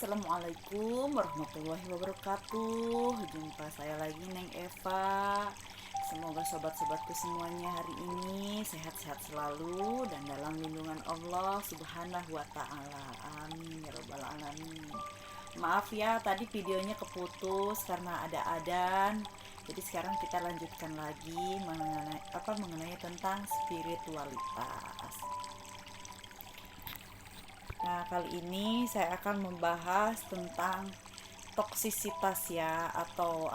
Assalamualaikum warahmatullahi wabarakatuh. Jumpa saya lagi Neng Eva. Semoga sobat-sobatku semuanya hari ini sehat-sehat selalu dan dalam lindungan Allah Subhanahu wa taala. Amin ya rabbal alamin. Maaf ya tadi videonya keputus karena ada adzan. Jadi sekarang kita lanjutkan lagi mengenai tentang spiritualitas. Nah, kali ini saya akan membahas tentang toksisitas ya, atau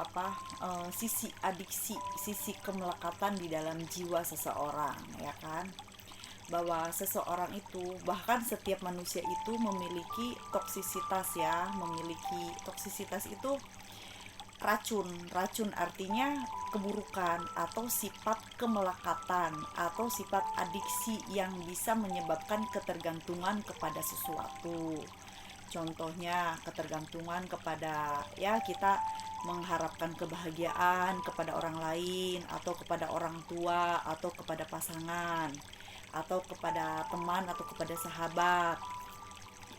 sisi adiksi, sisi kemelekatan di dalam jiwa seseorang, ya kan? Bahwa seseorang itu, bahkan setiap manusia itu memiliki toksisitas ya, memiliki toksisitas itu racun artinya keburukan atau sifat kemelekatan atau sifat adiksi yang bisa menyebabkan ketergantungan kepada sesuatu. Contohnya ketergantungan kepada, ya, kita mengharapkan kebahagiaan kepada orang lain atau kepada orang tua atau kepada pasangan atau kepada teman atau kepada sahabat.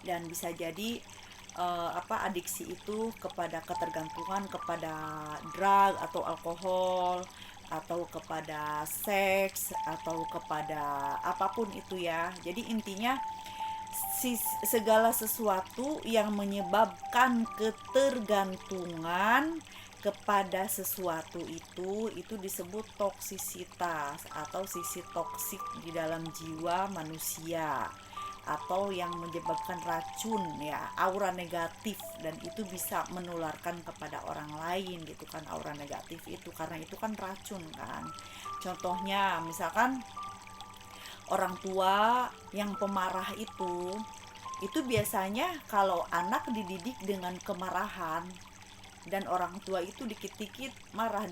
Dan bisa jadi adiksi itu kepada ketergantungan kepada drug atau alkohol atau kepada seks atau kepada apapun itu ya. Jadi intinya segala sesuatu yang menyebabkan ketergantungan kepada sesuatu itu disebut toksisitas atau sisi toksik di dalam jiwa manusia, atau yang menyebabkan racun ya, aura negatif, dan itu bisa menularkan kepada orang lain gitu kan, aura negatif itu, karena itu kan racun kan. Contohnya misalkan orang tua yang pemarah itu biasanya kalau anak dididik dengan kemarahan dan orang tua itu dikit-dikit marah,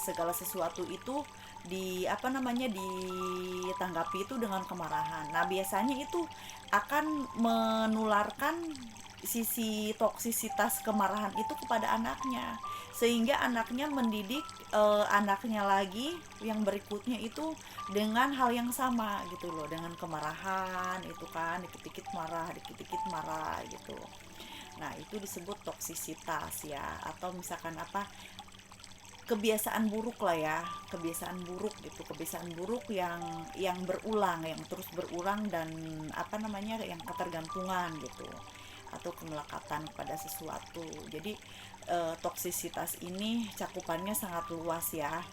segala sesuatu itu ditanggapi itu dengan kemarahan. Nah, biasanya itu akan menularkan sisi toksisitas kemarahan itu kepada anaknya, sehingga anaknya mendidik anaknya lagi yang berikutnya itu dengan hal yang sama gitu loh, dengan kemarahan itu kan, dikit-dikit marah gitu. Nah, itu disebut toksisitas ya, atau misalkan kebiasaan buruk lah ya, kebiasaan buruk gitu, kebiasaan buruk yang berulang, yang terus berulang, dan yang ketergantungan gitu atau kemelekatan pada sesuatu. Jadi toksisitas ini cakupannya sangat luas ya.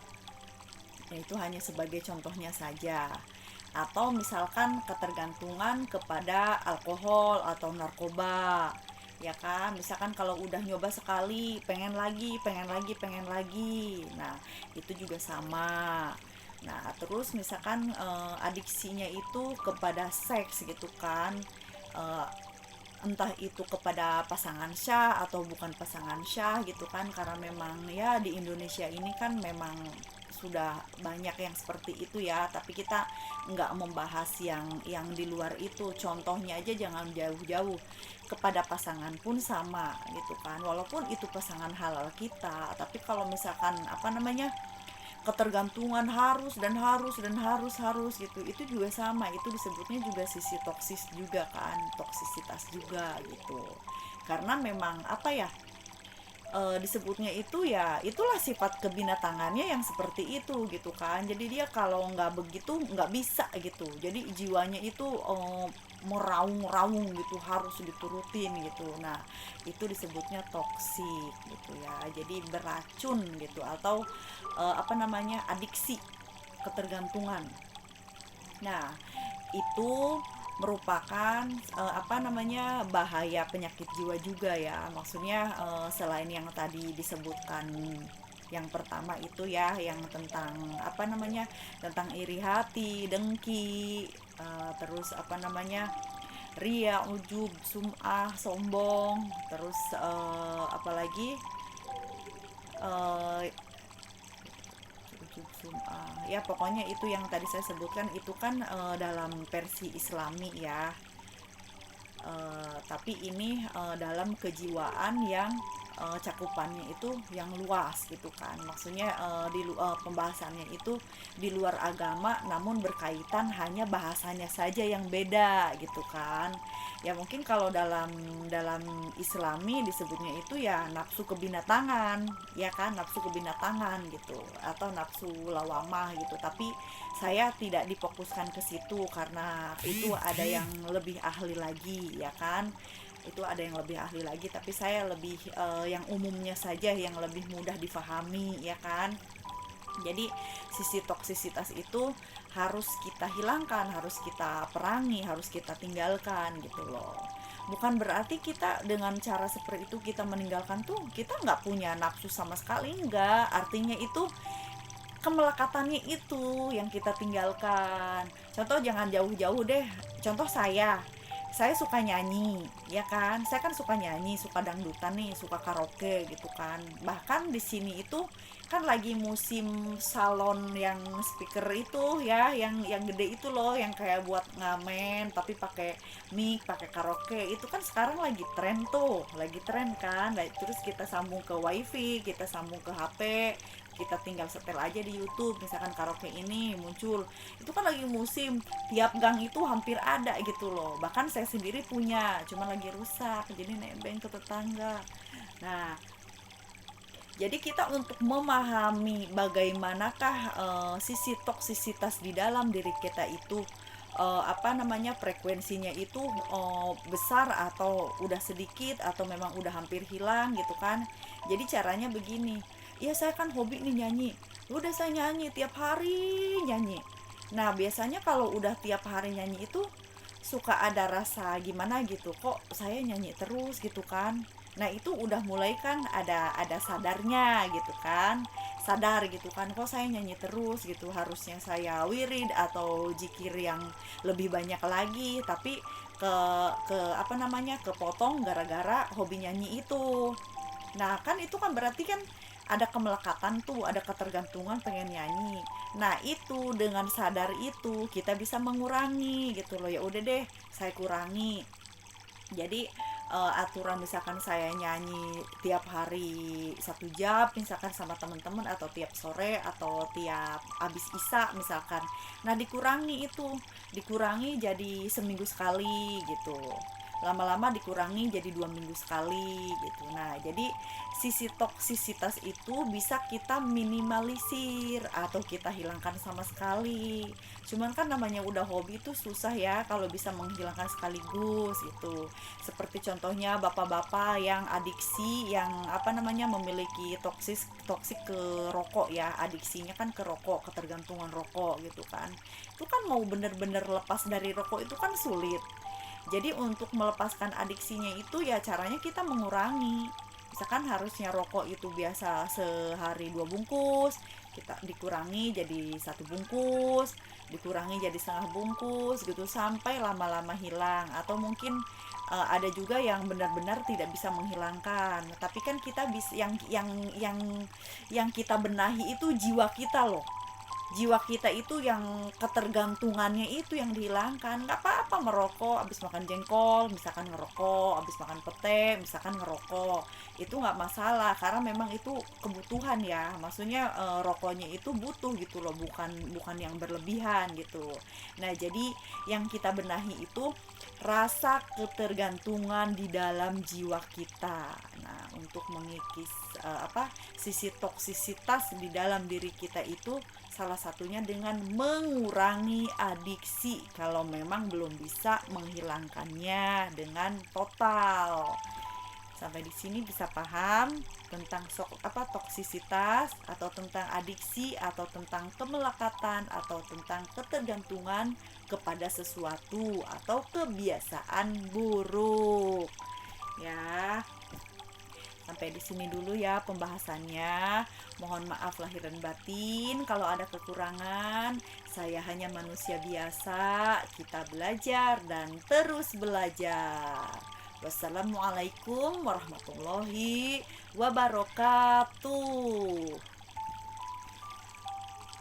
Itu hanya sebagai contohnya saja. Atau misalkan ketergantungan kepada alkohol atau narkoba, ya kan. Misalkan kalau udah nyoba sekali pengen lagi. Nah, itu juga sama. Nah, terus misalkan adiksinya itu kepada seks gitu kan, eh, entah itu kepada pasangan syah atau bukan pasangan syah gitu kan, karena memang ya di Indonesia ini kan memang sudah banyak yang seperti itu ya, tapi kita nggak membahas yang di luar itu. Contohnya aja jangan jauh-jauh, kepada pasangan pun sama gitu kan, walaupun itu pasangan halal kita, tapi kalau misalkan ketergantungan harus gitu, itu juga sama, itu disebutnya juga sisi toksis juga kan, toksisitas juga gitu. Karena memang disebutnya itu ya, itulah sifat kebinatangannya yang seperti itu gitu kan. Jadi dia kalau nggak begitu nggak bisa gitu, jadi jiwanya itu meraung-raung gitu, harus diturutin gitu. Nah, itu disebutnya toksik gitu ya, jadi beracun gitu, atau adiksi, ketergantungan. Nah, itu merupakan bahaya penyakit jiwa juga ya. Maksudnya selain yang tadi disebutkan yang pertama itu ya, yang tentang tentang iri hati, dengki, terus ria, ujub, sum'ah, sombong, terus apalagi eh, ya, pokoknya itu yang tadi saya sebutkan itu kan dalam versi Islami ya. Tapi ini dalam kejiwaan yang cakupannya itu yang luas gitu kan. Maksudnya pembahasannya itu di luar agama namun berkaitan, hanya bahasanya saja yang beda gitu kan. Ya mungkin kalau dalam dalam Islami disebutnya itu ya nafsu kebinatangan, ya kan, nafsu kebinatangan gitu, atau nafsu lawamah gitu. Tapi saya tidak difokuskan ke situ karena itu ada yang lebih ahli lagi, ya kan. Itu ada yang lebih ahli lagi, tapi saya lebih yang umumnya saja yang lebih mudah difahami, ya kan. Jadi sisi toksisitas itu harus kita hilangkan, harus kita perangi, harus kita tinggalkan gitu loh. Bukan berarti kita dengan cara seperti itu kita meninggalkan tuh kita nggak punya nafsu sama sekali, enggak. Artinya itu kemelekatannya itu yang kita tinggalkan. Contoh jangan jauh-jauh deh. Contoh saya suka nyanyi, ya kan? Saya kan suka nyanyi, suka dangdutan nih, suka karaoke gitu kan. Bahkan di sini itu kan lagi musim salon yang speaker itu ya, yang gede itu loh, yang kayak buat ngamen tapi pakai mic, pakai karaoke. Itu kan sekarang lagi tren tuh, lagi tren kan. Nah, terus kita sambung ke wifi, kita sambung ke HP, kita tinggal setel aja di YouTube, misalkan karaoke ini muncul, itu kan lagi musim, tiap gang itu hampir ada gitu loh. Bahkan saya sendiri punya, cuman lagi rusak jadi nebeng ke tetangga. Nah, jadi kita untuk memahami bagaimanakah sisi toksisitas di dalam diri kita itu, frekuensinya itu besar atau udah sedikit atau memang udah hampir hilang gitu kan. Jadi caranya begini, ya saya kan hobi nih nyanyi, udah saya nyanyi tiap hari nyanyi. Nah biasanya kalau udah tiap hari nyanyi itu suka ada rasa gimana gitu, kok saya nyanyi terus gitu kan. Nah itu udah mulai kan ada sadarnya gitu kan, sadar gitu kan, kok saya nyanyi terus gitu, harusnya saya wirid atau zikir yang lebih banyak lagi, tapi kepotong gara-gara hobi nyanyi itu. Nah kan itu kan berarti kan ada kemelekatan tuh, ada ketergantungan pengen nyanyi. Nah itu dengan sadar itu kita bisa mengurangi gitu loh. Ya udah deh saya kurangi. Jadi aturan misalkan saya nyanyi tiap hari 1 jam misalkan sama teman-teman, atau tiap sore atau tiap abis isya misalkan. Nah dikurangi itu, dikurangi jadi seminggu sekali gitu, lama-lama dikurangi jadi 2 minggu sekali gitu. Nah jadi sisi toksisitas itu bisa kita minimalisir atau kita hilangkan sama sekali. Cuman kan namanya udah hobi itu susah ya kalau bisa menghilangkan sekaligus itu. Seperti contohnya bapak-bapak yang adiksi, yang memiliki toksik ke rokok ya, adiksinya kan ke rokok, ketergantungan rokok gitu kan. Itu kan mau bener-bener lepas dari rokok itu kan sulit. Jadi untuk melepaskan adiksinya itu ya caranya kita mengurangi. Misalkan harusnya rokok itu biasa sehari 2 bungkus, kita dikurangi jadi 1 bungkus, dikurangi jadi setengah bungkus gitu sampai lama-lama hilang. Atau mungkin ada juga yang benar-benar tidak bisa menghilangkan. Tapi kan kita bisa yang kita benahi itu jiwa kita loh. Jiwa kita itu yang ketergantungannya itu yang dihilangkan. Nggak apa-apa merokok abis makan jengkol misalkan, ngerokok abis makan pete misalkan, ngerokok itu nggak masalah karena memang itu kebutuhan ya. Maksudnya rokoknya itu butuh gitu loh, bukan yang berlebihan gitu. Nah jadi yang kita benahi itu rasa ketergantungan di dalam jiwa kita. Nah untuk mengikis sisi toksisitas di dalam diri kita itu salah satunya dengan mengurangi adiksi kalau memang belum bisa menghilangkannya dengan total. Sampai di sini bisa paham tentang toksisitas atau tentang adiksi atau tentang kemelekatan atau tentang ketergantungan kepada sesuatu atau kebiasaan buruk. Ya. Sampai di sini dulu ya pembahasannya. Mohon maaf lahir dan batin kalau ada kekurangan. Saya hanya manusia biasa. Kita belajar dan terus belajar. Wassalamualaikum warahmatullahi wabarakatuh.